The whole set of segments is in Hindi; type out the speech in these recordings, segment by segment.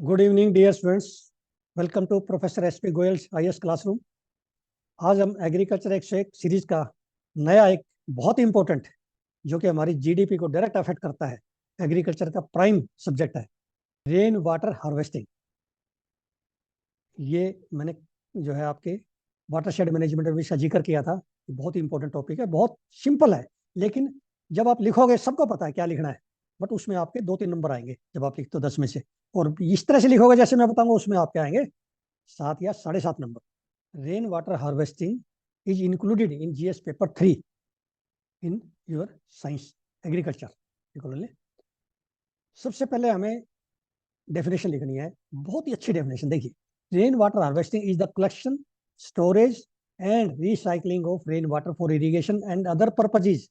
Good evening dear students. Welcome to Professor S P Goyal IAS classroom. आज हम एग्रीकल्चर एक सीरीज का नया एक बहुत इंपॉर्टेंट जो कि हमारी जीडीपी को डायरेक्ट अफेक्ट करता है, एग्रीकल्चर का प्राइम सब्जेक्ट है रेन वाटर हार्वेस्टिंग। ये मैंने जो है आपके वाटरशेड मैनेजमेंट में भी इसका जिक्र किया था। ये बहुत इंपॉर्टेंट टॉपिक है, बहुत सिंपल है, लेकिन जब आप लिखोगे सबको पता है क्या लिखना है, बट उसमें आपके 2-3 नंबर आएंगे जब आप लिखते हो 10 में से। और इस तरह से लिखोगे जैसे मैं बताऊंगा, उसमें आपके आएंगे 7 या 7.5 number. Rain water harvesting is included in GS paper 3 in your science agriculture. सबसे पहले हमें डेफिनेशन लिखनी है, बहुत ही अच्छी डेफिनेशन। देखिए, rain water harvesting is the collection, storage and recycling of rain water for irrigation and other purposes.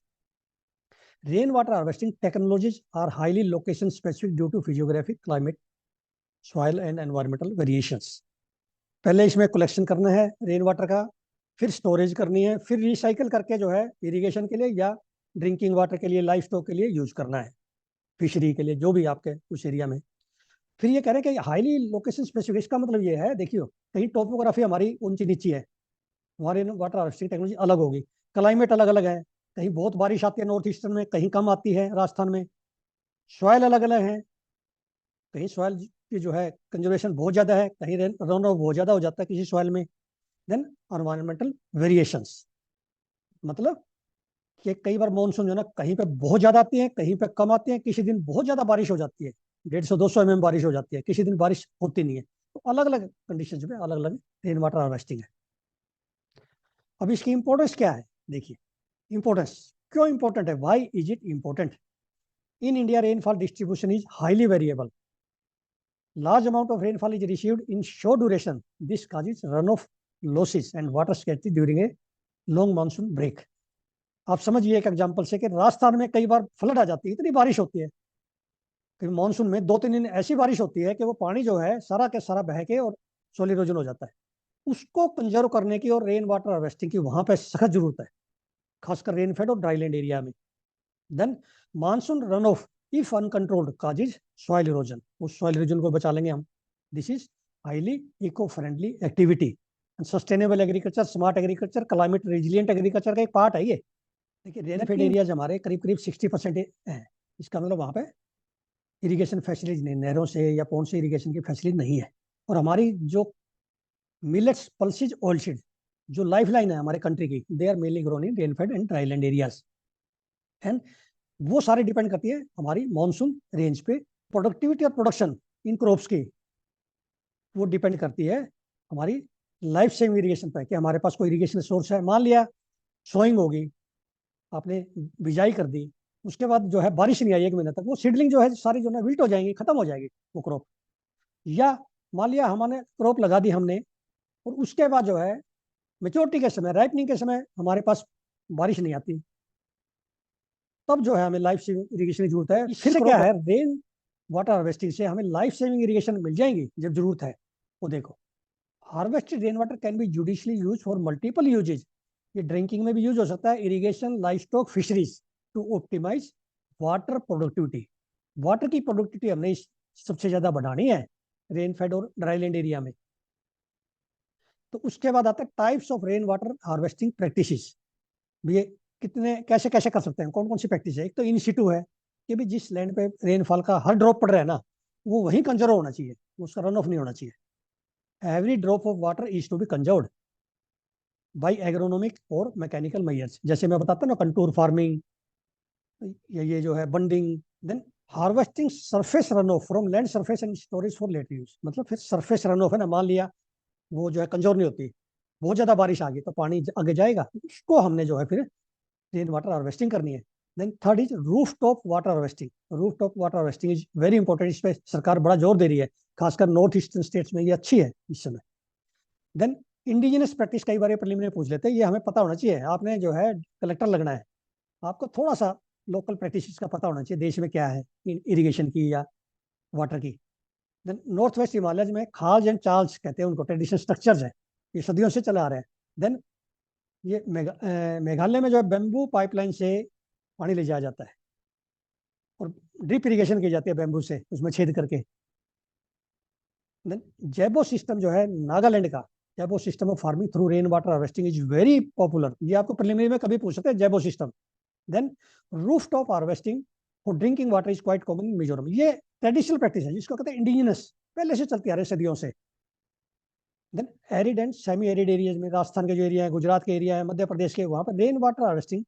Rain water harvesting technologies are highly location specific due to physiographic, climate, soil and environmental variations. पहले इसमें कलेक्शन करना है रेन वाटर का, फिर स्टोरेज करनी है, फिर रिसाइकल करके जो है इरिगेशन के लिए या ड्रिंकिंग वाटर के लिए, लाइफ स्टॉक के लिए यूज करना है, फिशरी के लिए, जो भी आपके उस एरिया में। फिर ये कह रहे हैं कि हाईली लोकेशन स्पेसिफिक, इसका मतलब ये है, देखियो, कहीं टोपोग्राफी हमारी ऊंची नीची है, हमारे वाटर हार्वेस्टिंग टेक्नोलॉजी अलग होगी। क्लाइमेट अलग अलग है, कहीं बहुत बारिश आती है नॉर्थ ईस्टर्न में, कहीं कम आती है राजस्थान में। सॉयल अलग अलग है, कहीं सॉयल की जो है कंजर्वेशन बहुत ज्यादा है, कहीं रन ऑफ बहुत ज्यादा हो जाता है किसी सॉयल में। देन एनवायरमेंटल वेरिएशंस, मतलब कि कई बार मानसून जो है ना, कहीं पे बहुत ज्यादा आती है, कहीं पे कम आती है, किसी दिन बहुत ज्यादा बारिश हो जाती है, 150-200 mm बारिश हो जाती है, किसी दिन बारिश होती नहीं है। तो अलग अलग कंडीशन पे अलग अलग रेन वाटर हार्वेस्टिंग है। अब इसकी इंपॉर्टेंस क्या है, देखिए इंपॉर्टेंस क्यों इंपॉर्टेंट है, why is it important. In India rainfall distribution is highly variable, large amount of rainfall is received in short duration. This causes runoff losses and water scarcity during a long monsoon break. आप समझिए एक एग्जांपल से कि राजस्थान में कई बार फ्लड आ जाती है, इतनी बारिश होती है कि मानसून में 2-3 दिन ऐसी बारिश होती है कि वो पानी जो है सारा के सारा बह के और सोल इरोजन हो जाता है। उसको कंजर्व करने की और रेन वाटर हार्वेस्टिंग की वहां पे सख्त जरूरत है, खासकर रेनफेड और ड्राईलैंड एरिया में। Then monsoon runoff if uncontrolled causes soil erosion, उस सॉइल इरोजन को बचा लेंगे हम। This is highly eco friendly activity. Sustainable agriculture, smart agriculture, climate resilient agriculture का एक पार्ट है ये। देखिए, रेनफेड एरियाज हमारे करीब करीब 60% है। इसका मतलब वहाँ पे इरिगेशन फैसिलिटीज नहीं, नहरों से या पौन से इरिगेशन की फैसिलिटी नहीं है। और हमारी जो मिलेट्स, पल्सिज, ऑयलसीड जो लाइफ लाइन है हमारे कंट्री की, they are mainly grown in rainfed and dryland areas. And वो सारी डिपेंड करती है हमारी मानसून रेंज पे। प्रोडक्टिविटी और प्रोडक्शन इन क्रॉप्स की वो डिपेंड करती है हमारी लाइफ सेविंग इरिगेशन पे, कि हमारे पास कोई इरिगेशन सोर्स है। मान लिया सोइंग होगी, आपने बिजाई कर दी, उसके बाद जो है बारिश नहीं आई 1 महीने तक, वो सीडलिंग जो है सारी जो है विल्ट हो जाएंगी, खत्म हो जाएगी वो क्रॉप। या मान लिया हमने क्रॉप लगा दी हमने, और उसके बाद जो है मेच्योरिटी के समय, राइपनिंग के समय हमारे पास बारिश नहीं आती, तब जो है हमें लाइफ सेविंग इरिगेशन की जरूरत है। इससे क्या है, रेन वाटर हार्वेस्टिंग से हमें लाइफ सेविंग इरिगेशन मिल जाएंगी जब जरूरत है। वो देखो, harvested rain water can be judiciously use for multiple uses. ये ड्रिंकिंग में भी यूज हो सकता है, irrigation, livestock, fisheries, to optimise water productivity. Water की प्रोडक्टिविटी हमने सबसे ज्यादा बढ़ानी है रेनफेड और ड्राईलैंड एरिया में। तो उसके बाद आता है types of rain water harvesting practices. ये कितने कैसे कैसे कर सकते हैं, कौन कौन सी प्रैक्टिस है। एक तो इन सिटू है, कि भी जिस लैंड पे रेनफॉल का हर ड्रॉप पड़ रहा है ना, वो वहीं कंजर्व होना चाहिए, उसका रन ऑफ नहीं होना चाहिए। Every drop of water is to be conserved by agronomic और मैकेनिकल मेजर्स, जैसे मैं बताता हूँ ना, कंटूर फार्मिंग, ये जो है bunding. Then harvesting surface runoff from land surface and storage for later use. मतलब फिर सरफेस रन ऑफ है ना, मान लिया वो जो है कंजर्व नहीं होती, बहुत ज्यादा बारिश आ गई तो पानी आगे जाएगा, उसको हमने जो है फिर रेन वाटर हार्वेस्टिंग करनी है। Then third is rooftop water harvesting. Rooftop water harvesting is very important, इस पर सरकार बड़ा जोर दे रही है, खासकर नॉर्थ ईस्टर्न स्टेट्स में ये अच्छी है इस समय। देन इंडिजिनस प्रैक्टिस, कई बार प्रीलिमिनरी पूछ लेते हैं, ये हमें पता होना चाहिए। आपने जो है कलेक्टर लगना है, आपको थोड़ा सा लोकल प्रैक्टिस का पता होना चाहिए, देश में क्या है इरिगेशन की या वाटर की। देन नॉर्थ वेस्ट हिमालय में खाल्स एंड चार्ल्स कहते हैं उनको, ट्रेडिशनल स्ट्रक्चर्स है, ये सदियों से चला आ रहे हैं। देन ये मेघालय में जो है बेम्बू पाइपलाइन से पानी ले जाया जाता है, और ड्रिप इरिगेशन की जाती है बेम्बू से, उसमें छेद करके। देन जैबो सिस्टम जो है नागालैंड का, Zabo system of farming through rain water harvesting is very popular. ये आपको प्रिलिमिनरी में कभी पूछ सकते हैं, Zabo system. Then roof top harvesting for drinking water is quite common in Mizoram. ये ट्रेडिशनल प्रैक्टिस है, जिसको कहते हैं इंडिजिनस, पहले से चलती आ रही है सदियों से। Then arid and semi arid areas में, राजस्थान के जो एरिया है, गुजरात के एरिया है, मध्य प्रदेश के, वहां पर rain water harvesting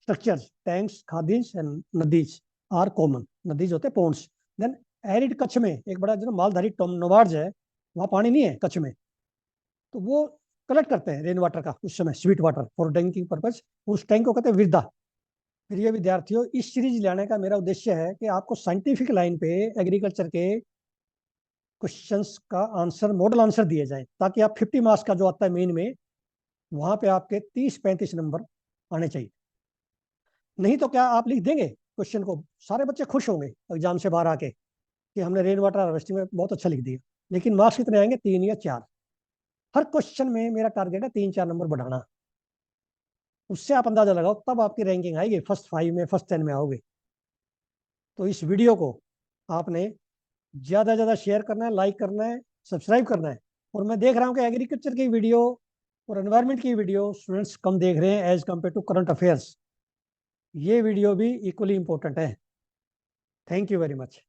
structures, tanks, khadis and nadis are common. Nadis होते हैं पोन्ड्स। देन एरिड कच्छ में एक बड़ा जो मालधारी नोबार्ज है, वहाँ पानी नहीं है कच्छ में, तो वो कलेक्ट करते हैं रेन वाटर का उस समय, sweet water for drinking purpose. उस टैंक को कहते हैं विरदा। फिर ये विद्यार्थियों, इस सीरीज लाने का मेरा उद्देश्य है कि आपको साइंटिफिक लाइन पे एग्रीकल्चर के क्वेश्चंस का आंसर, मॉडल आंसर दिए जाए, ताकि आप 50 मार्क्स का जो आता है मेन में, वहां पे आपके 30-35 नंबर आने चाहिए। नहीं तो क्या आप लिख देंगे क्वेश्चन को, सारे बच्चे खुश होंगे एग्जाम से बाहर आके कि हमने रेन वाटर हार्वेस्टिंग में बहुत अच्छा लिख दिया, लेकिन मार्क्स कितने आएंगे? 3 या 4। हर क्वेश्चन में मेरा टारगेट है 3-4 नंबर बढ़ाना। उससे आप अंदाजा लगाओ, तब आपकी रैंकिंग आएगी, फर्स्ट 5 में, फर्स्ट 10 में आओगे। तो इस वीडियो को आपने ज़्यादा से ज़्यादा शेयर करना है, लाइक करना है, सब्सक्राइब करना है। और मैं देख रहा हूँ कि एग्रीकल्चर की वीडियो और एनवायरनमेंट की वीडियो स्टूडेंट्स कम देख रहे हैं as compare to current affairs. ये वीडियो भी इक्वली इंपॉर्टेंट है। Thank you very much.